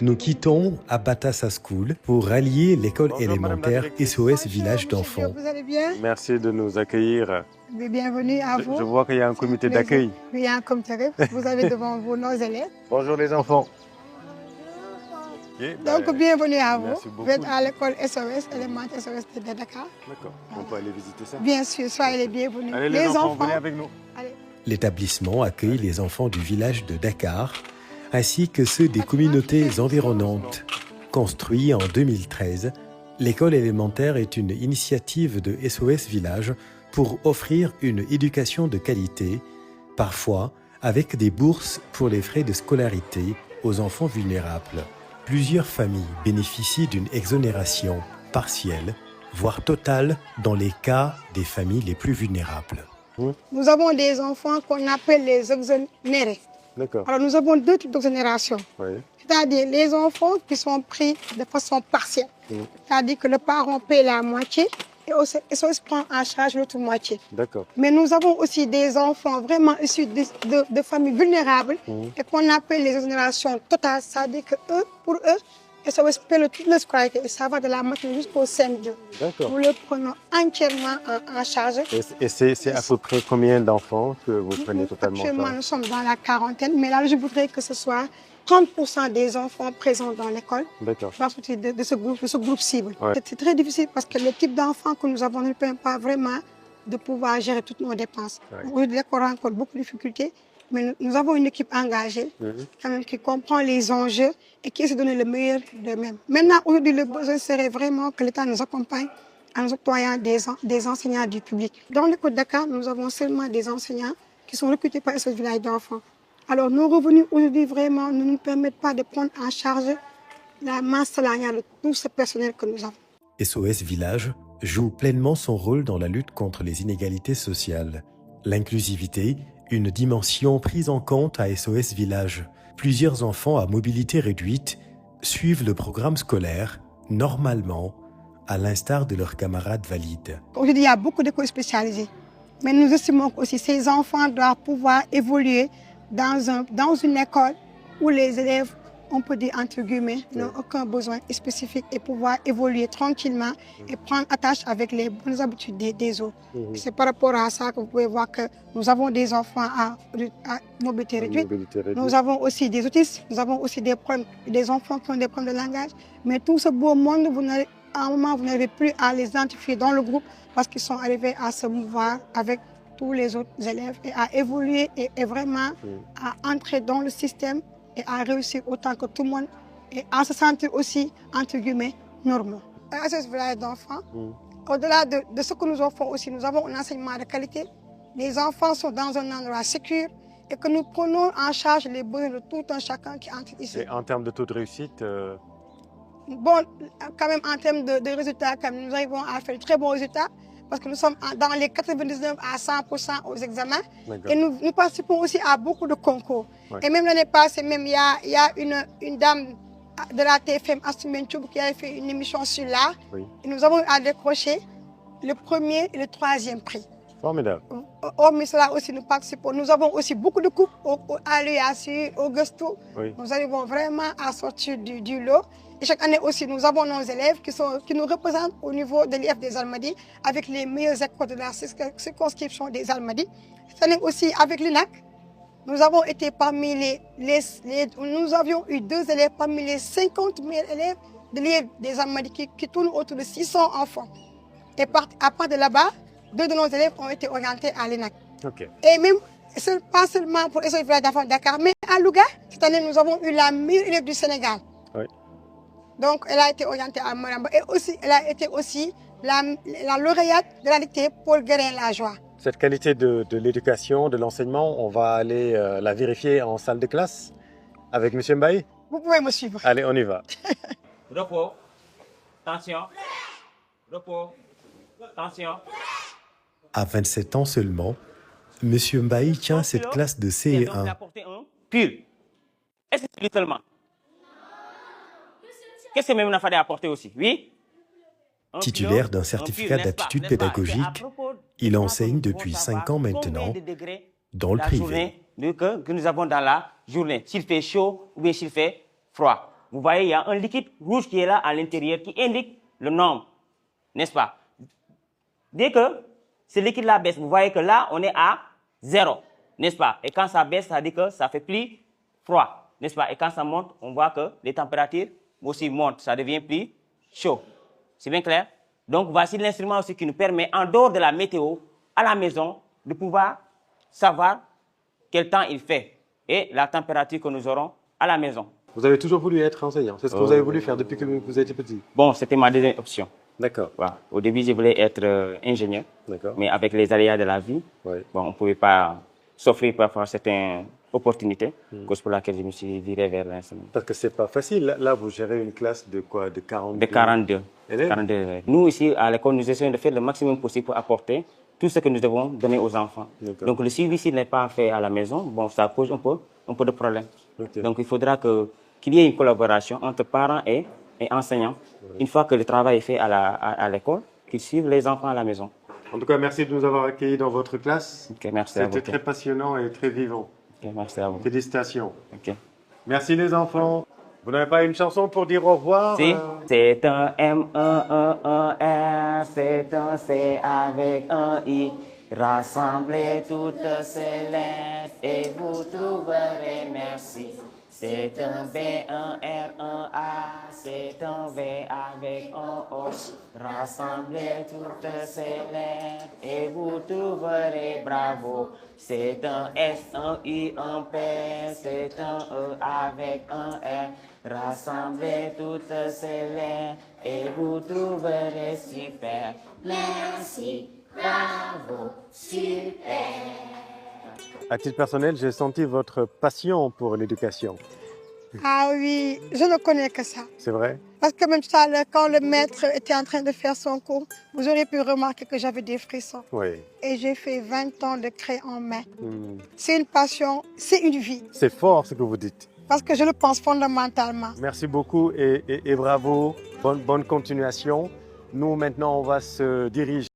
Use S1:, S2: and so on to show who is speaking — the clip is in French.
S1: Nous quittons Abatassa School pour rallier l'école élémentaire SOS Village d'enfants.
S2: Vous allez bien?
S3: Merci de nous accueillir.
S2: Bienvenue à vous.
S3: Je vois qu'il y a un comité d'accueil.
S2: Oui, il y a un comité. Vous avez devant vous nos élèves.
S3: Bonjour les enfants. Okay,
S2: Donc, bienvenue à vous.
S3: Merci beaucoup.
S2: Vous êtes à l'école SOS, élémentaire SOS de Dakar.
S3: D'accord, on peut aller visiter ça.
S2: Bien sûr, soyez les bienvenus.
S3: Allez les enfants, venez avec nous.
S2: Allez.
S1: L'établissement accueille les enfants du village de Dakar, ainsi que ceux des communautés environnantes. Construit en 2013, l'école élémentaire est une initiative de SOS Village pour offrir une éducation de qualité, parfois avec des bourses pour les frais de scolarité aux enfants vulnérables. Plusieurs familles bénéficient d'une exonération partielle, voire totale, dans les cas des familles les plus vulnérables.
S2: Nous avons des enfants qu'on appelle les exonérés.
S3: D'accord.
S2: Alors, nous avons deux types d'exonération.
S3: Oui.
S2: C'est-à-dire les enfants qui sont pris de façon partielle. C'est-à-dire que le parent paie la moitié et SOS prend en charge l'autre moitié.
S3: D'accord.
S2: Mais nous avons aussi des enfants vraiment issus de familles vulnérables et qu'on appelle les exonérations totales. C'est-à-dire que pour eux, SOS paie toute la scolarité et ça va de la maternelle jusqu'au CM2.
S3: D'accord.
S2: Nous le prenons entièrement en charge.
S3: Et c'est à peu près combien d'enfants que vous prenez totalement en
S2: Actuellement,
S3: charge?
S2: nous sommes dans la quarantaine, mais là, je voudrais que ce soit 30% des enfants présents dans l'école.
S3: D'accord.
S2: De ce groupe cible.
S3: Ouais.
S2: C'est très difficile parce que le type d'enfants que nous avons ne permet pas vraiment de pouvoir gérer toutes nos dépenses.
S3: Ouais.
S2: Aujourd'hui, l'école rencontre beaucoup de difficultés, mais nous avons une équipe engagée quand même, qui comprend les enjeux et qui essaie de donner le meilleur d'eux-mêmes. Maintenant, aujourd'hui, le besoin serait vraiment que l'État nous accompagne en nous octroyant des enseignants du public. Dans l'école de Dakar, nous avons seulement des enseignants qui sont recrutés par ce village d'enfants. Alors, nos revenus aujourd'hui, vraiment, ne nous permettent pas de prendre en charge la masse salariale de tout ce personnel que nous avons.
S1: SOS Village joue pleinement son rôle dans la lutte contre les inégalités sociales. L'inclusivité, une dimension prise en compte à SOS Village. Plusieurs enfants à mobilité réduite suivent le programme scolaire normalement, à l'instar de leurs camarades valides.
S2: Aujourd'hui, il y a beaucoup d'écoles spécialisées, mais nous estimons aussi que ces enfants doivent pouvoir évoluer dans une école où les élèves, on peut dire entre guillemets, n'ont aucun besoin spécifique et pouvoir évoluer tranquillement et prendre attache avec les bonnes habitudes des autres. C'est par rapport à ça que vous pouvez voir que nous avons des enfants à mobilité réduite. Nous avons aussi des autistes, nous avons aussi des enfants qui ont des problèmes de langage. Mais tout ce beau monde, à un moment, vous n'arrivez plus à les identifier dans le groupe parce qu'ils sont arrivés à se mouvoir avec tous les autres élèves et à évoluer et vraiment à entrer dans le système et à réussir autant que tout le monde et à se sentir aussi, entre guillemets, normaux. À ce village d'enfants, au-delà de ce que nous offrons aussi, nous avons un enseignement de qualité. Les enfants sont dans un endroit sécur et que nous prenons en charge les besoins de tout un chacun qui entre ici.
S3: Et en termes de taux de réussite
S2: Bon, quand même en termes de résultats, quand même, nous arrivons à faire de très bons résultats parce que nous sommes dans les 99 à 100% aux examens. Et nous participons aussi à beaucoup de concours. Ouais. Et même l'année passée, il y a une dame de la TFM, Astumène Tchoub, qui avait fait une émission sur l'art. Et nous avons eu à décrocher le premier et le troisième prix.
S3: Formidable.
S2: Hormis cela aussi, nous participons. Nous avons aussi beaucoup de coupes à l'UAC, au Gusto. Nous arrivons vraiment à sortir du lot. Et chaque année aussi, nous avons nos élèves qui nous représentent au niveau de l'IF des Almadies avec les meilleures écoles de la circonscription des Almadies. Cette année aussi, avec l'INAC, nous avons été parmi nous avions eu 2 élèves parmi les 50 meilleurs élèves de l'IF des Almadies qui tournent autour de 600 enfants. Et à part de là-bas, 2 de nos élèves ont été orientés à l'INAC. Et même, pas seulement pour les villages d'enfants de Dakar, mais à Louga, cette année, nous avons eu la meilleure élève du Sénégal. Donc, elle a été orientée à Moramba et aussi, elle a été aussi la lauréate de la dictée Paul Guérin-Lajoie.
S3: Cette qualité de l'éducation, de l'enseignement, on va aller la vérifier en salle de classe avec M. Mbaye.
S2: Vous pouvez me suivre.
S3: Allez, on y va.
S4: Repos. Attention. Repos. Attention.
S1: À 27 ans seulement, M. Mbaye tient cette classe de CE1.
S4: Pur. Est-ce que c'est seulement? Qu'est-ce que même il fallait apporter aussi? Oui.
S1: Titulaire d'un certificat d'aptitude pédagogique, il enseigne depuis 5 ans maintenant dans le privé.
S4: Que nous avons dans la journée, s'il fait chaud ou bien s'il fait froid. vous voyez, il y a un liquide rouge qui est là à l'intérieur qui indique le nombre, n'est-ce pas? Dès que ce liquide-là baisse, vous voyez que là, on est à 0, n'est-ce pas? Et quand ça baisse, ça dit que ça fait plus froid, n'est-ce pas? Et quand ça monte, on voit que les températures aussi montent, ça devient plus chaud. C'est bien clair? Donc, voici l'instrument aussi qui nous permet, en dehors de la météo, à la maison, de pouvoir savoir quel temps il fait et la température que nous aurons à la maison.
S3: Vous avez toujours voulu être enseignant? C'est ce que vous avez voulu faire depuis que vous étiez petit?
S4: Bon, c'était ma deuxième option.
S3: D'accord.
S4: Voilà. Au début, je voulais être ingénieur, mais avec les aléas de la vie, bon, on ne pouvait pas s'offrir parfois certaines opportunités, cause pour laquelle je me suis viré vers l'enseignement.
S3: Parce que ce n'est pas facile. Là, vous gérez une classe de quoi? De 42?
S4: De 42.
S3: Élèves?
S4: 42 élèves. Nous, ici, à l'école, nous essayons de faire le maximum possible pour apporter tout ce que nous devons donner aux enfants. Donc, le suivi, s'il n'est pas fait à la maison, bon, ça pose un peu de problème. Donc, il faudra qu'il y ait une collaboration entre parents et enseignants. Une fois que le travail est fait à l'école, qu'ils suivent les enfants à la maison.
S3: En tout cas, merci de nous avoir accueillis dans votre classe.
S4: Merci à vous.
S3: C'était très passionnant et très vivant.
S4: Merci à vous.
S3: Félicitations. Merci les enfants. Vous n'avez pas une chanson pour dire au revoir?
S4: Si. C'est un M, un R, c'est un C avec un I. Rassemblez toutes ces lettres et vous trouverez merci. C'est un B, un R, un A, c'est un V avec un O. Rassemblez toutes ces lettres et vous trouverez bravo. C'est un S, un I, un P, c'est un E avec un R. Rassemblez toutes ces lettres et vous trouverez super. Merci, bravo, super.
S3: À titre personnel, j'ai senti votre passion pour l'éducation.
S2: Ah oui, je ne connais que ça.
S3: C'est vrai?
S2: Parce que même tout à l'heure, quand le maître était en train de faire son cours, vous aurez pu remarquer que j'avais des frissons.
S3: Oui.
S2: Et j'ai fait 20 ans de craie en main. C'est une passion, c'est une vie.
S3: C'est fort ce que vous dites.
S2: Parce que je le pense fondamentalement.
S3: Merci beaucoup et bravo. Bonne continuation. Nous, maintenant, on va se diriger